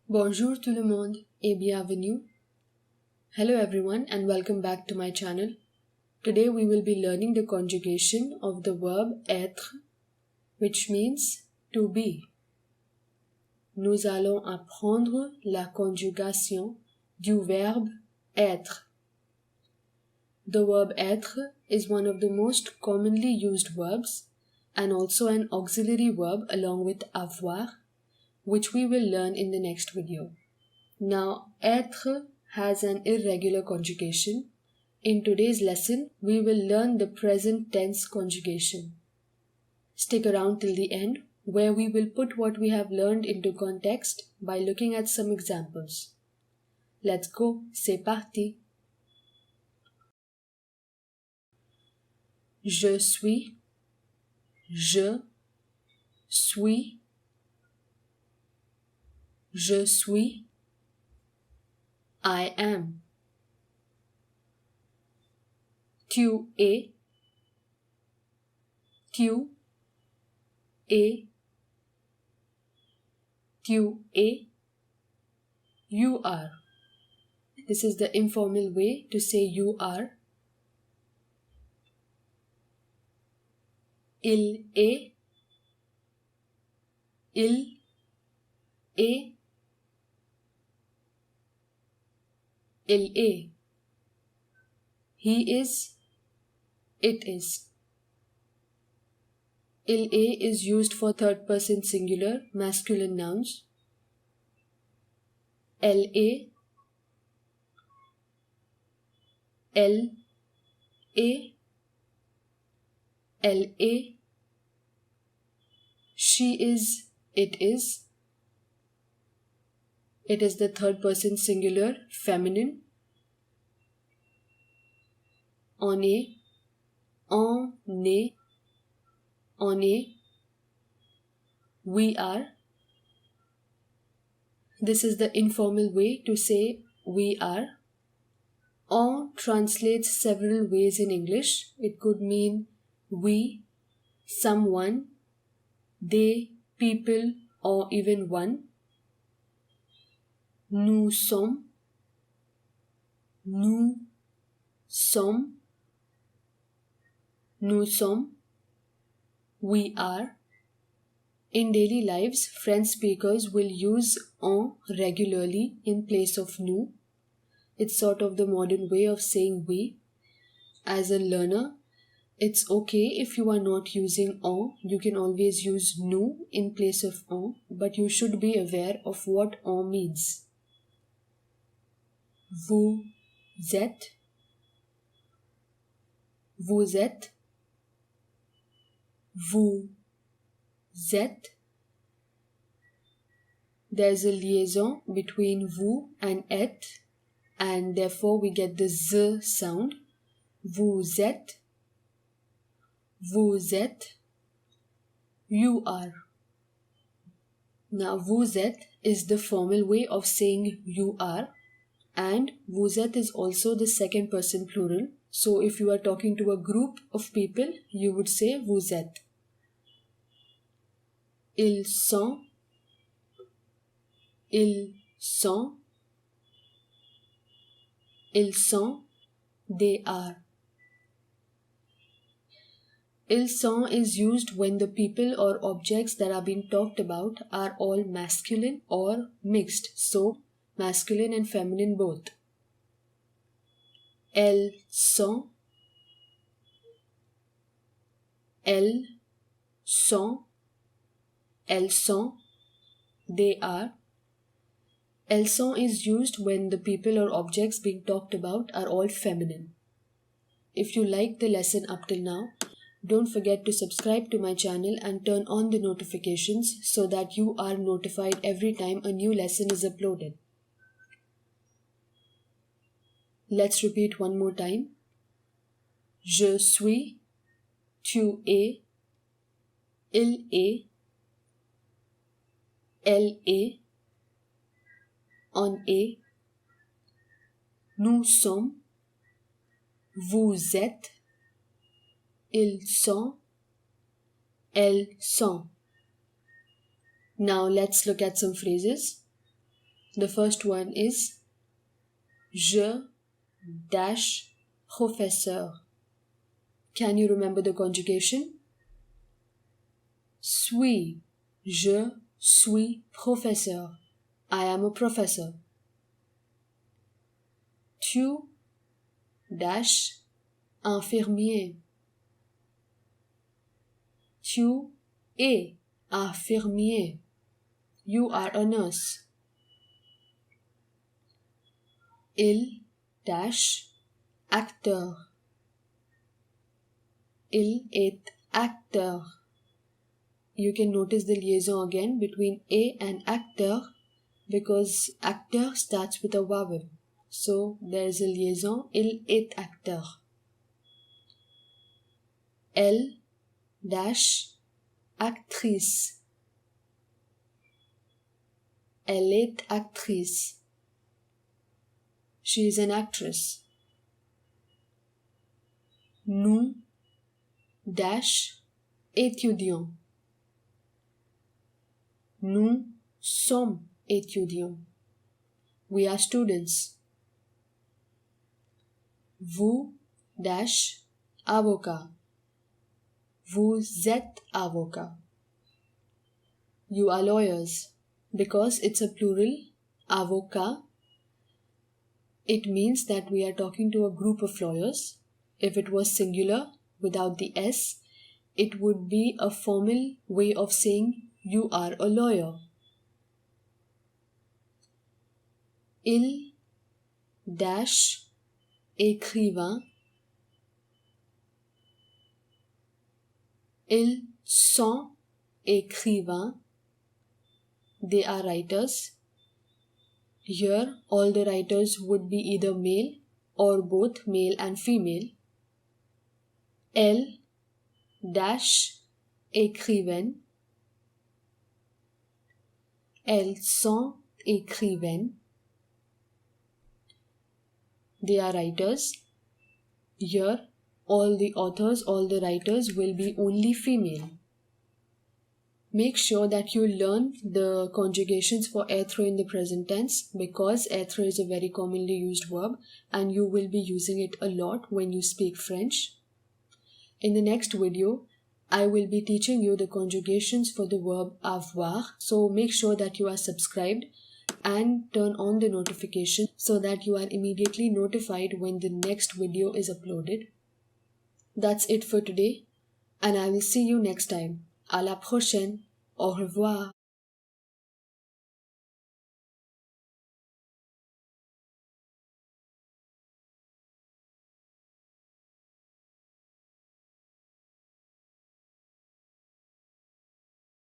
Bonjour tout le monde et bienvenue. Hello everyone and welcome back to my channel. Today we will be learning the conjugation of the verb être, which means to be. Nous allons apprendre la conjugation du verbe être. The verb être is one of the most commonly used verbs and also an auxiliary verb along with avoir, which we will learn in the next video. Now, être has an irregular conjugation. In today's lesson, we will learn the present tense conjugation. Stick around till the end, where we will put what we have learned into context by looking at some examples. Let's go, c'est parti! Je suis, je suis, je suis, I am. Tu es, tu es, tu es, you are. This is the informal way to say you are. Il est, il est, il est. He is, it is. Il est is used for third person singular masculine nouns. Elle est, elle est, elle est. She is, it is. It is the third person singular feminine. On est, on est, on est. We are. This is the informal way to say we are. On translates several ways in English. It could mean we, someone, they, people, or even one. Nous sommes, nous sommes, nous sommes, we are. In daily lives, French speakers will use on regularly in place of nous. It's sort of the modern way of saying we. As a learner, it's okay if you are not using on. You can always use nous in place of on, but you should be aware of what on means. Vous êtes, vous êtes, vous êtes. There's a liaison between vous and êtes, and therefore we get the z sound. Vous êtes, vous êtes, you are. Now, vous êtes is the formal way of saying you are, and vous êtes is also the second person plural. So if you are talking to a group of people, you would say vous êtes. Ils sont, ils sont, ils sont, they are. Ils sont is used when the people or objects that are being talked about are all masculine or mixed, so masculine and feminine both. Elles sont, elles sont, elles sont, they are. Elles sont is used when the people or objects being talked about are all feminine. If you liked the lesson up till now, don't forget to subscribe to my channel and turn on the notifications so that you are notified every time a new lesson is uploaded. Let's repeat one more time. Je suis, tu es, il est, elle est, on est, nous sommes, vous êtes, ils sont, elles sont. Now let's look at some phrases. The first one is je dash professeur. Can you remember the conjugation? Suis. Je suis professeur. I am a professor. Tu dash infirmier. Tu es infirmier. You are a nurse. Il dash acteur. Il est acteur. You can notice the liaison again between a and acteur because acteur starts with a vowel. So there is a liaison. Il est acteur. Elle dash actrice. Elle est actrice. She is an actress. Nous dash étudiants. Nous sommes étudiants. We are students. Vous dash avocats. Vous êtes avocats. You are lawyers. Because it's a plural, avocat, it means that we are talking to a group of lawyers. If it was singular, without the S, it would be a formal way of saying you are a lawyer. Ils dash écrivains. Ils sont écrivains. They are writers. Here, all the writers would be either male or both male and female. Elles dash écrivaines. Elles sont écrivaines. They are writers. Here, all the authors, all the writers will be only female. Make sure that you learn the conjugations for être in the present tense because être is a very commonly used verb and you will be using it a lot when you speak French. In the next video, I will be teaching you the conjugations for the verb avoir, so make sure that you are subscribed and turn on the notification so that you are immediately notified when the next video is uploaded. That's it for today and I will see you next time. À la prochaine. Au revoir.